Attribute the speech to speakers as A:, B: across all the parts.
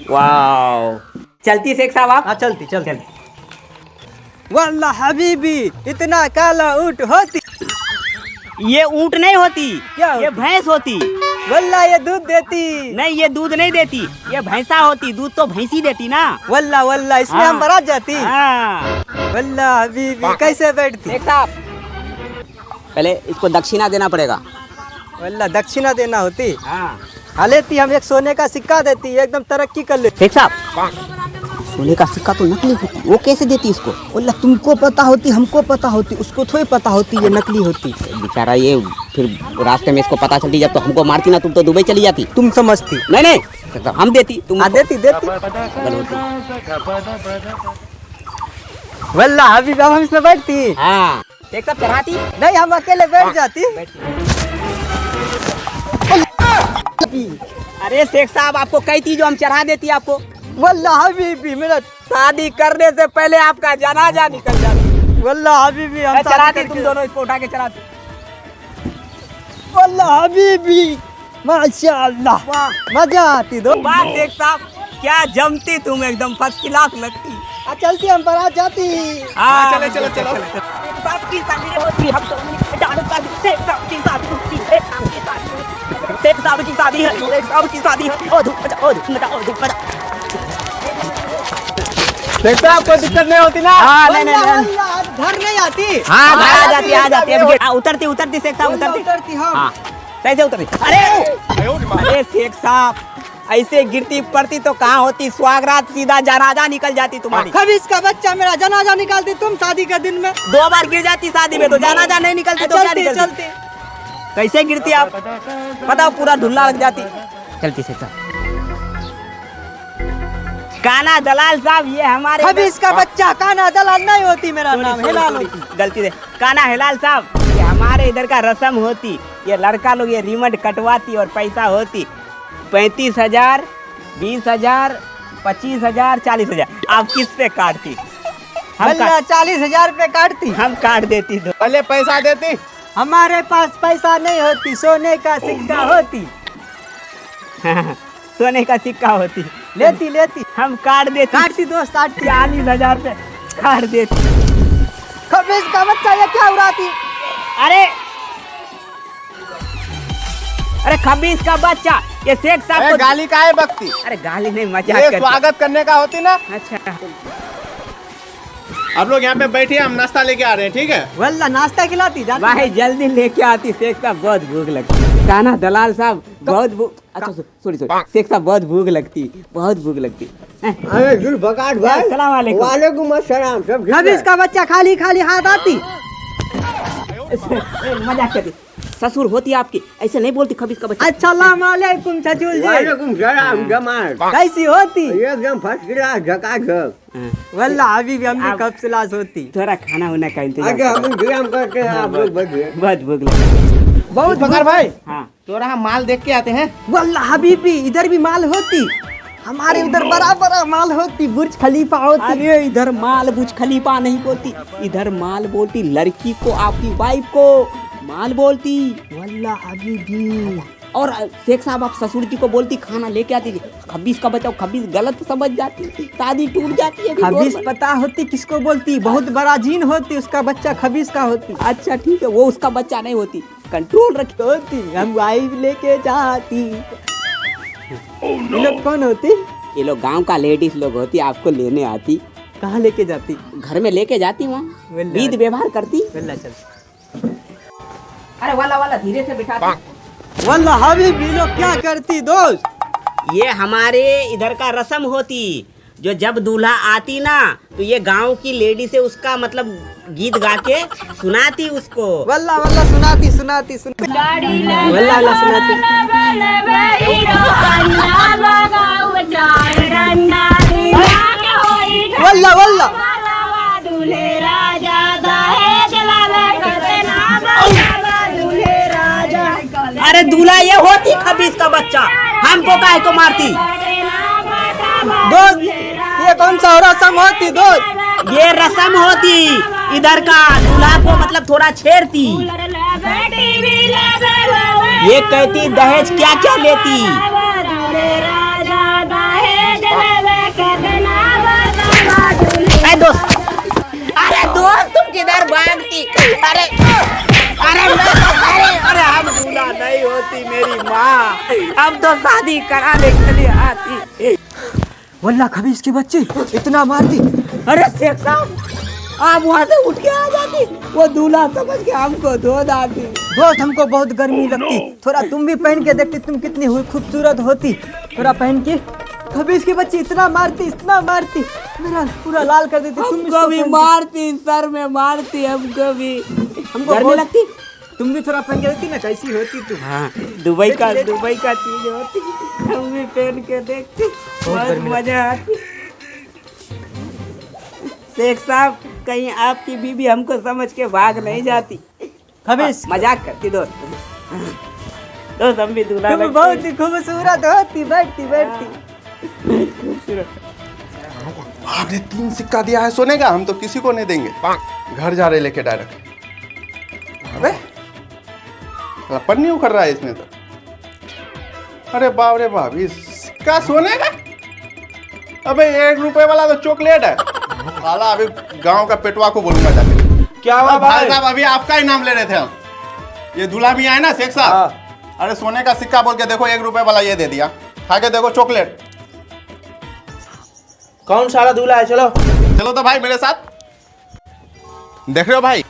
A: वाह, चलती शेख साहब आप?
B: हाँ चलती चलती। वल्लाह हबीबी इतना काला ऊँट होती।
A: ये ऊँट नहीं होती,
B: क्या
A: ये भैंस होती।
B: वल्लाह ये दूध देती।
A: नहीं, ये दूध नहीं देती, ये भैंसा होती। दूध तो भैंसी देती ना।
B: वल्लाह वल्लाह इसमें हम बारात जाती।
A: हाँ।
B: वल्लाह हबीबी कैसे बैठती।
A: शेख साहब पहले इसको दक्षिणा देना पड़ेगा।
B: वल्लाह दक्षिणा देना होती।
A: हाँ।
B: लेती हम एक सोने का सिक्का देती, एकदम तरक्की कर लेती।
A: शेख साहब सोने का सिक्का तो नकली होती, वो कैसे देती इसको?
B: वल्लाह तुमको पता होती, हमको पता होती, उसको थोड़ी पता होती ये नकली होती।
A: बेचारा ये फिर रास्ते में इसको पता चलती जब तो हमको मारती ना, तुम तो दुबई चली जाती।
B: तुम समझती।
A: नहीं नहीं शेख साहब, हम देती, तुम
B: देती देती।
A: पागल होती।
B: वल्लाह हबीबी हम इसमें बैठती।
A: हाँ शेख साहब चढ़ाती
B: नहीं, हम अकेले बैठ जाती।
A: अरे शेख साहब आपको कही थी जो हम चढ़ा देती आपको।
B: वल्लाह हबीबी मेरा
A: शादी करने से पहले आपका जनाजा निकल जाती।
B: वल्लाह हबीबी हम
A: चढ़ाती, तुम दोनों इसको उठा के चढ़ाती।
B: वल्लाह हबीबी माशाअल्लाह मजा आती। दो
A: वाह शेख साहब क्या जमती तुम, एकदम फर्स्ट क्लास लगती।
B: चलती हम बारात जाती।
A: हाँ
C: चलो चलो चलो।
A: बाप की शादी होती, हम तो डांस का शेख साहब की शादी होती, शेख साहब की शादी होती, शेख साहब की शादी है, शेख साहब की शादी है। ओ धूप मचा, ओ धूप मचा, ओ धूप मचा।
B: शेख साहब कोई दिक्कत नहीं होती ना।
A: हाँ नहीं नहीं
B: घर नहीं आती।
A: हाँ घर आ जाती, आ जाती। अब उतरती उतरती शेख साहब उतरती।
B: उतरती हम।
A: हाँ कैसे उतरती? अरे शेख साहब ऐसे गिरती पड़ती तो कहाँ होती सुहागरात, सीधा जनाजा निकल जाती तुम्हारी।
B: खबीस का बच्चा मेरा जनाजा निकालती तुम शादी के दिन में।
A: 2 बार गिर जाती शादी में तो जनाजा नहीं निकलती तो क्या निकलती?
B: चलती।
A: कैसे गिरती आप बताओ, पूरा धुल्ला लग जाती। चलती से काना दलाल साहब, ये हमारे
B: खबीस का बच्चा काना दलाल नहीं होती, मेरा नाम हिलाल होती।
A: गलती से काना हिलाल साहब, ये हमारे इधर का रस्म होती। ये लड़का लोग ये रिमट कटवाती और पैसा होती 35,000, 20,000, 25,000, 40,000। आप किस पे काटती? हम
B: 40,000 पे काटती।
A: हम काट देती तो
C: पहले पैसा देती।
B: हमारे पास पैसा नहीं होती, सोने का सिक्का होती।
A: सोने का सिक्का होती,
B: लेती लेती
A: हम काट देती।
B: काटती दोस्त काटती।
A: 40,000 पे काट देती।
B: खबीस का बच्चा ये क्या उड़ाती।
A: अरे अरे खबीस का बच्चा, ये शेख साहब को
C: गाली का है बकती।
A: अरे गाली नहीं, मजाक
C: ये
A: करते।
C: स्वागत करने का होती ना।
A: अच्छा
C: आप लोग यहाँ पे बैठिए, हम नाश्ता लेके आ रहे हैं, ठीक है?
B: वल्ला नाश्ता खिलाती जाती।
A: भाई जल्दी लेके आती, शेख साहब बहुत भूख लगती। काना दलाल साहब बहुत भूख, अच्छा सॉरी शेख साहब बहुत भूख लगती, बहुत भूख लगती।
B: अरे जुल्फकार भाई,
A: अस्सलाम वालेकुम।
B: वालेकुम अस्सलाम। खबीस का बच्चा खाली खाली हाथ आती।
A: मजाक करती। ससुर होती आपकी, ऐसे नहीं बोलती खबीस का बच्चा।
B: अस्सलाम वालेकुम सचुल जी।
D: वालेकुम सलाम जमाल।
B: कैसी होती?
D: एकदम फर्स्ट क्लास झकाझक।
B: वल्ला हबीबी हम भी कब से लाश होती।
A: थोड़ा खाना वाना का इंतजाम
D: आगे हम इंतजाम करते हैं, आप लोग बैठिए।
A: बहुत भूख लगती।
B: बहुत
C: बकर भाई,
A: हाँ
C: तोरा हम माल देख के आते हैं।
B: वल्ला हबीबी इधर भी माल होती। हमारे उधर बड़ा बड़ा माल होती, बुर्ज खलीफा होती।
A: अरे इधर माल बुर्ज खलीफा नहीं बोलती, इधर माल बोलती लड़की को, आपकी वाइफ को माल बोलती।
B: वल्ला हबीबी।
A: और शेख साहब आप ससुर जी को बोलती खाना लेके आती थी। खबीस का बच्चा, खबीस गलत समझ जाती, शादी टूट जाती है।
B: खबीस पता होती किसको बोलती, बहुत बड़ा जीन होती, उसका बच्चा खबीस का होती।
A: अच्छा ठीक है, वो उसका बच्चा नहीं होती, कंट्रोल रखी
B: होती। हम वाइफ लेके जाती। ये लोग कौन होती?
A: ये लोग गांव का लेडीज लोग होती, आपको लेने आती।
B: कहाँ लेके जाती?
A: घर में लेके जाती, वहाँ विध व्यवहार करती।
B: वल्ला चल।
A: अरे वाला वाला धीरे से बिठाती।
B: वल्ला हबीबी लोग क्या करती दोस्त?
A: ये हमारे इधर का रस्म होती, जो जब दूल्हा आती ना तो ये गांव की लेडी से उसका मतलब गीत गा के सुनाती उसको।
B: वल्ला वल्ला सुनाती सुनाती सुनाती। वल्ला वल्ला सुनाती। वल्ला वल्ला।
A: अरे दूल्हा ये होती खबीस का बच्चा, हमको काहे को मारती?
B: दोस्त ये कौन सा रस्म होती दोस्त?
A: ये रस्म होती इधर का, दूल्हा को मतलब थोड़ा छेड़ती। ये कहती दहेज क्या क्या लेती। किधर भागती? अरे अरे हम दूल्हा नहीं होती मेरी माँ, हम तो शादी कराने के लिए आती।
B: वल्ला खबीस की बच्ची इतना मारती।
A: अरे शेख साहब, आप वहाँ से उठ के आ जाती, वो दूल्हा समझ के हमको धो डालती।
B: बहुत हमको बहुत गर्मी लगती, थोड़ा तुम भी पहन के देखती, तुम कितनी खूबसूरत होती। थोड़ा पहन के। खबीस की बच्ची इतना मारती, मेरा पूरा लाल कर देती।
A: हमको भी मारती, सर में मारती, हमको भी।
B: हमको
A: डरने
B: बहुत
A: लगती।
B: तुम भी थोड़ा पहन के देखती ना कैसी होती तुम।
A: हाँ, दुबई का चीज होती, हम भी पहन के देखती, बहुत मजा आती। शेख साहब, कहीं आपकी बीबी हमको समझ के भाग नहीं जाती।
B: खबीस
A: मजाक करती दोस्त, हम भी दूल्हा
B: तुम
A: लगते।
B: बहुत ही खूबसूरत होती, बैठती।
C: आपने 3 सिक्का दिया है सोने का, हम तो किसी को नहीं देंगे। घर जा रहे लेके डायरेक्ट। अबे लपड़ नहीं उखड़ रहा है इसमें तो। अरे बाप रे बाप, ये सिक्का सोने का। अबे 1 रुपए वाला तो चॉकलेट है। साला अभी गांव का पेटवा को बोलूंगा जाके।
D: क्या हुआ
C: भाई
D: भाई?
C: साहब, अभी आपका ही नाम ले रहे थे हम। ये दूल्हा मियां है ना शेख साहब। अरे सोने का सिक्का बोल के देखो, 1 रुपए वाला ये दे दिया। खा के देखो चॉकलेट।
D: कौन साला दूल्हा है? चलो
C: चलो तो भाई मेरे साथ। देख रहे हो भाई?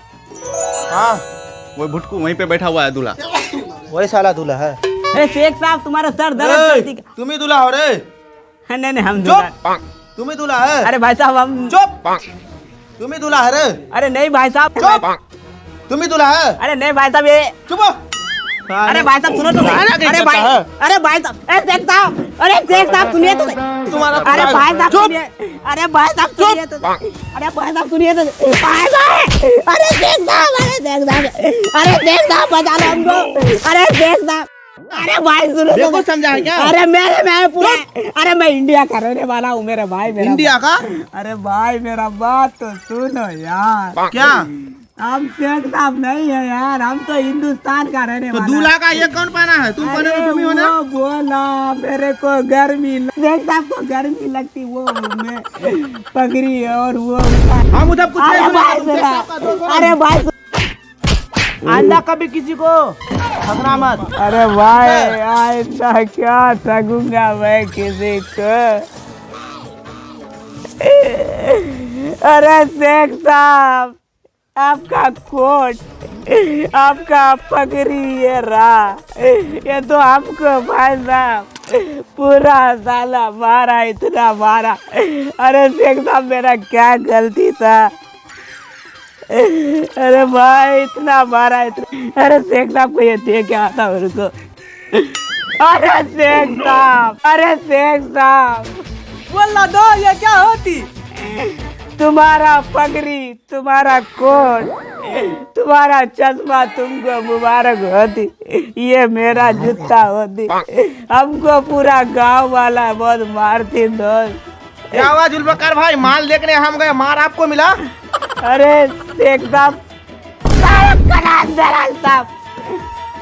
C: हाँ, वो भुटकू वहीं पे बैठा हुआ है दूल्हा।
D: वही साला दूल्हा है।
A: अरे शेख साहब, तुम्हारा सर दर्द करती।
D: तुम ही दूल्हा हो रे?
A: नहीं, हम दूल्हा।
D: तुम ही दूल्हा है?
A: अरे भाई साहब, हम
D: चुप। तुम ही दूल्हा है रे?
A: अरे नहीं भाई साहब,
D: तुम ही दूल्हा है?
A: अरे नहीं भाई साहब, ये
D: चुप।
A: अरे भाई साहब सुनो तो सही। अरे भाई साहब, शेख साहब, शेख साहब सुनिए तो सही।
D: तुम्हारा
A: अरे भाई साहब सुनिए, अरे भाई साहब सुनिए तो, अरे भाई साहब सुनिए तो, भाई साहब, अरे शेख साहब बचा लो हमको। अरे शेख साहब, अरे भाई सुनो तो,
D: देखो समझा है क्या?
A: अरे मैं पूरा, अरे मैं इंडिया का रहने वाला हूँ, मेरे भाई मेरा।
D: इंडिया का?
A: अरे भाई मेरा बात तो सुनो यार।
D: क्या?
A: हम शेख साहब नहीं है यार, हम तो हिंदुस्तान का रहने वाला।
D: दूल्हा का ये कौन पहना है? तुम पहने हो, तुम ही हो ना?
A: वो बोला मेरे को गर्मी शेख साहब को गर्मी लगती, वो मैं पगड़ी और वो
D: हम उधर कुछ
A: अरे भाई मेरा, अरे भाई
D: आंदा कभी किसी को खतरा मत।
A: अरे भाई आइंदा क्या ठगूंगा मैं किसी को। अरे शेख साहब, आपका कोट, आपका पगड़ी, ये रहा, ये तो हमको भाई साहब पूरा साला मारा, इतना मारा। अरे शेख साहब, मेरा क्या गलती था? अरे भाई इतना मारा, इतना। अरे शेख साहब को ये दे के आता उनको। अरे शेख साहब,
B: वल्ला दो, ये क्या होती?
A: तुम्हारा पगड़ी, तुम्हारा कोट, तुम्हारा चश्मा तुमको मुबारक होती, ये मेरा जूता होती। हमको पूरा गांव वाला बहुत मारती दोस्त।
D: क्या हुआ जुल्फकार भाई? माल देखने हम गए, मार आपको मिला?
A: अरे शेख साहब, दलाल साहब,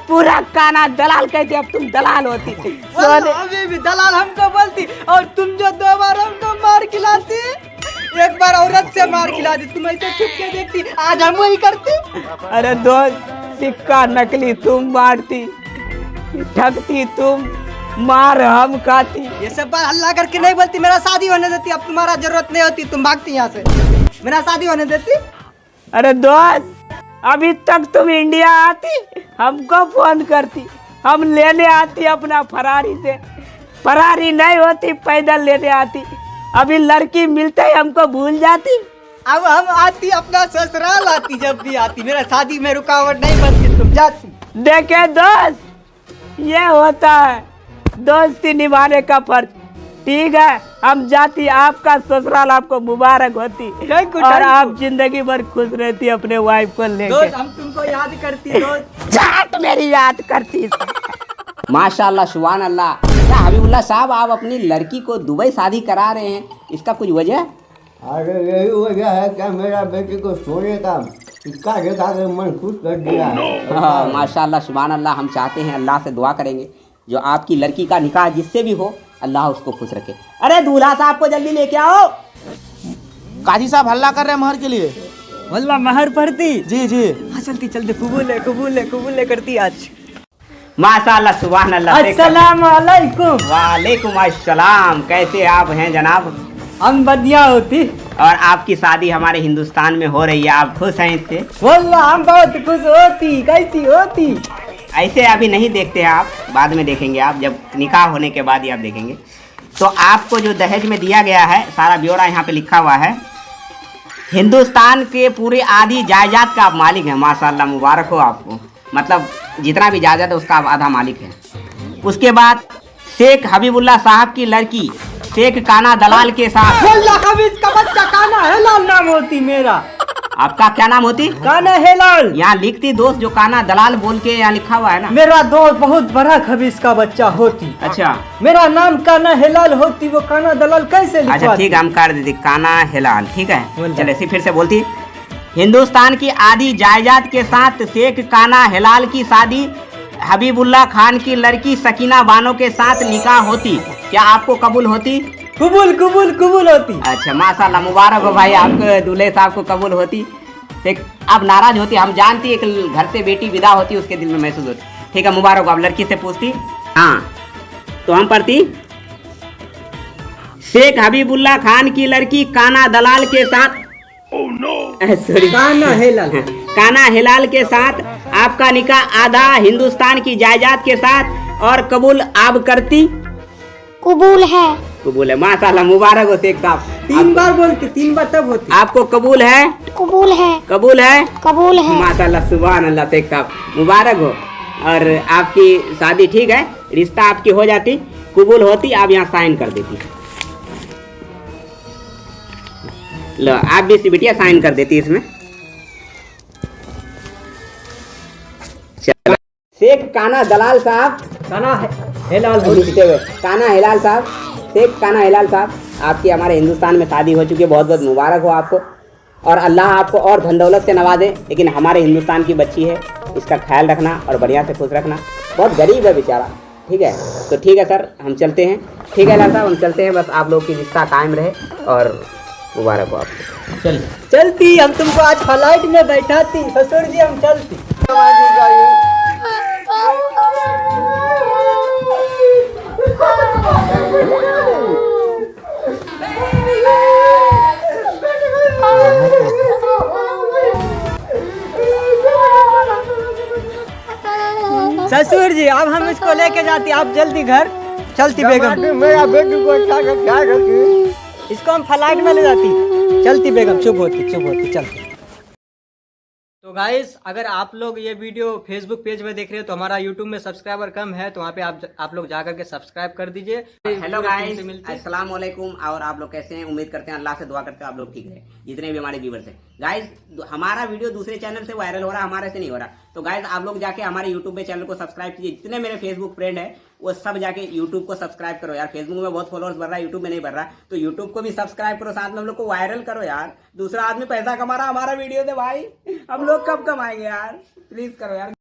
A: पूरा काना दलाल कहते, अब तुम दलाल होती।
B: वल्ला अभी भी दलाल हमको बोलती, और तुम जो 2 बार हमको मार खिलाती, एक बार औरत से मार खिलाती, तुम ऐसे छुप के देखती, आज हम वही करते।
A: अरे दोस्त, सिक्का नकली तुम मारती, ठगती तुम, मार हम खाती।
B: ये सब बात हल्ला करके नहीं बोलती, मेरा शादी होने देती। अब तुम्हारा जरूरत नहीं होती, तुम भागती यहाँ से, मेरा शादी होने देती।
A: अरे दोस्त, अभी तक तुम इंडिया आती, हमको फोन करती, हम लेने आती अपना फरारी से। फरारी नहीं होती, पैदल लेने आती। अभी लड़की मिलते ही हमको भूल जाती।
B: अब हम आती, अपना ससुराल आती, जब भी आती, मेरा शादी में रुकावट नहीं बनती, तुम जाती।
A: देखे दोस्त, ये होता है दोस्ती निभाने का फर्ज। ठीक है, हम जाती, आपका ससुराल आपको मुबारक होती, और आप जिंदगी भर खुश रहती अपने वाइफ को लेकर।
B: दोस्त, हम तुमको याद करती दोस्त।
A: जाट मेरी याद करती। माशाल्लाह, सुभान अल्लाह। क्या हबीबुल्लाह साहब, आप अपनी लड़की को दुबई शादी करा रहे हैं, इसका कुछ वजह?
D: अरे यही वजह है क्या, मेरा बेटी को सोने का सिक्का देखा कर मन खुश कर दिया।
A: हाँ, माशाल्लाह, सुभान अल्लाह। हम चाहते हैं, अल्लाह से दुआ करेंगे, जो आपकी लड़की का निकाह जिससे भी हो, अल्लाह उसको खुश रखे। अरे दूल्हा साहब को जल्दी लेके आओ।
D: काजी साहब हल्ला कर रहे हैं महर के लिए।
B: वल्ला महर पड़ती।
D: जी जी।
B: हाँ चलती चलती, कबूल है करती आज।
A: माशाअल्लाह, सुभान अल्लाह।
B: अस्सलाम वालेकुम।
A: वालेकुम अस्सलाम। कैसे आप हैं जनाब?
B: हम बढ़िया होती।
A: और आपकी शादी हमारे हिंदुस्तान में हो रही है, आप खुश हैं इससे?
B: वल्ला हम बहुत खुश होती। कैसी होती?
A: ऐसे अभी नहीं देखते हैं आप, बाद में देखेंगे आप, जब निकाह होने के बाद ही आप देखेंगे। तो आपको जो दहेज में दिया गया है, सारा ब्यौरा यहाँ पे लिखा हुआ है। हिंदुस्तान के पूरे आधी जायदाद का आप मालिक हैं। माशाअल्लाह, मुबारक हो आपको। मतलब जितना भी जायदाद है उसका आप आधा मालिक है। उसके बाद शेख हबीबुल्लाह साहब की लड़की शेख काना दलाल के साथ।
B: वल्ला हबीब का बच्चा काना हेलाल नाम होती मेरा।
A: आपका क्या नाम होती?
B: काना हेलाल।
A: यहाँ लिखती दोस्त, जो काना दलाल बोल के यहाँ लिखा हुआ है ना।
B: मेरा दोस्त बहुत बड़ा खबीज का बच्चा होती।
A: अच्छा
B: मेरा नाम काना हेलाल होती, वो काना दलाल कैसे लिखवाती?
A: अच्छा ठीक है, हम कर देते काना हेलाल। ठीक है,
B: बोल
A: चले फिर से बोलती। हिंदुस्तान की आधी जायदाद के साथ शेख काना हेलाल की शादी हबीबुल्लाह खान की लड़की सकीना बानो के साथ निकाह होती। क्या आपको कबूल होती?
B: कबूल होती।
A: अच्छा माशाल्लाह, मुबारक हो भाई, आपके दूल्हे साहब को कबूल होती। एक आप नाराज होती, हम जानती, एक घर से बेटी विदा होती उसके दिल में महसूस होती। ठीक है, मुबारक हो। आप लड़की से पूछती। हाँ तो हम पढ़ती, शेख हबीबुल्लाह खान की लड़की काना दलाल के साथ सॉरी काना हेलाल के साथ आपका निकाह आधा हिंदुस्तान की जायदाद के साथ और कबूल आप करती?
E: कबूल है।
A: कबूल है। माशाल्लाह, मुबारक हो शेख साहब।
B: 3 बार बोलती, 3 बार तब होती।
A: आपको कबूल है?
E: कबूल है।
A: कबूल है?
E: कबूल है।
A: माशाल्लाह, सुभान अल्लाह। शेख साहब मुबारक हो। और आपकी शादी ठीक है, रिश्ता आपकी हो जाती, कबूल होती, आप यहाँ साइन कर देती। लो आप भी इसी बिटिया साइन कर देती इसमें। चलो, शेख काना दलाल साहब,
B: काना हेलाल होती।
A: काना हेलाल साहब, शेख काना हेलाल साहब, आपकी हमारे हिंदुस्तान में शादी हो चुकी है। बहुत बहुत मुबारक हो आपको, और अल्लाह आपको और धन दौलत से नवाजे। लेकिन हमारे हिंदुस्तान की बच्ची है, इसका ख्याल रखना और बढ़िया से खुश रखना। बहुत गरीब है बेचारा। ठीक है, तो ठीक है सर, हम चलते हैं। ठीक है लाल साहब, हम चलते हैं। बस आप लोग की रिश्ता कायम रहे और मुबारक हो आपको।
B: चलती, हम तुमको आज फ्लाइट में बैठाती। ससुर जी हम चलती। ससुर जी अब हम इसको लेके जाती, आप जल्दी घर चलती। बेगम
D: मेरा बेटी को अच्छा से ख्याल रखी।
B: इसको हम फ्लाइट में ले जाती। चलती बेगम, चुप होती चलती। तो गाइस, अगर आप लोग ये वीडियो फेसबुक पेज में देख रहे हो तो हमारा यूट्यूब में सब्सक्राइबर कम है, तो वहाँ पे आप लोग जाकर के सब्सक्राइब कर दीजिए।
A: हेलो गाइस, अस्सलाम वालेकुम। और आप लोग कैसे हैं? उम्मीद करते हैं, अल्लाह से दुआ करते हैं आप लोग ठीक रहे, जितने भी हमारे व्यूअर्स हैं। गाइस, हमारा वीडियो दूसरे चैनल से वायरल हो रहा है, हमारे से नहीं हो रहा। तो गाइस, आप लोग जाके हमारे यूट्यूब पे चैनल को सब्सक्राइब कीजिए। जितने मेरे फेसबुक फ्रेंड है वो सब जाके यूट्यूब को सब्सक्राइब करो यार। फेसबुक में बहुत फॉलोअर्स बढ़ रहा है, यूट्यूब में नहीं बढ़ रहा। तो यूट्यूब को भी सब्सक्राइब करो, साथ में हम लोग को वायरल करो यार। दूसरा आदमी पैसा कमा रहा, हमारा वीडियो दे भाई, हम लोग कब कमाएंगे यार? प्लीज करो यार।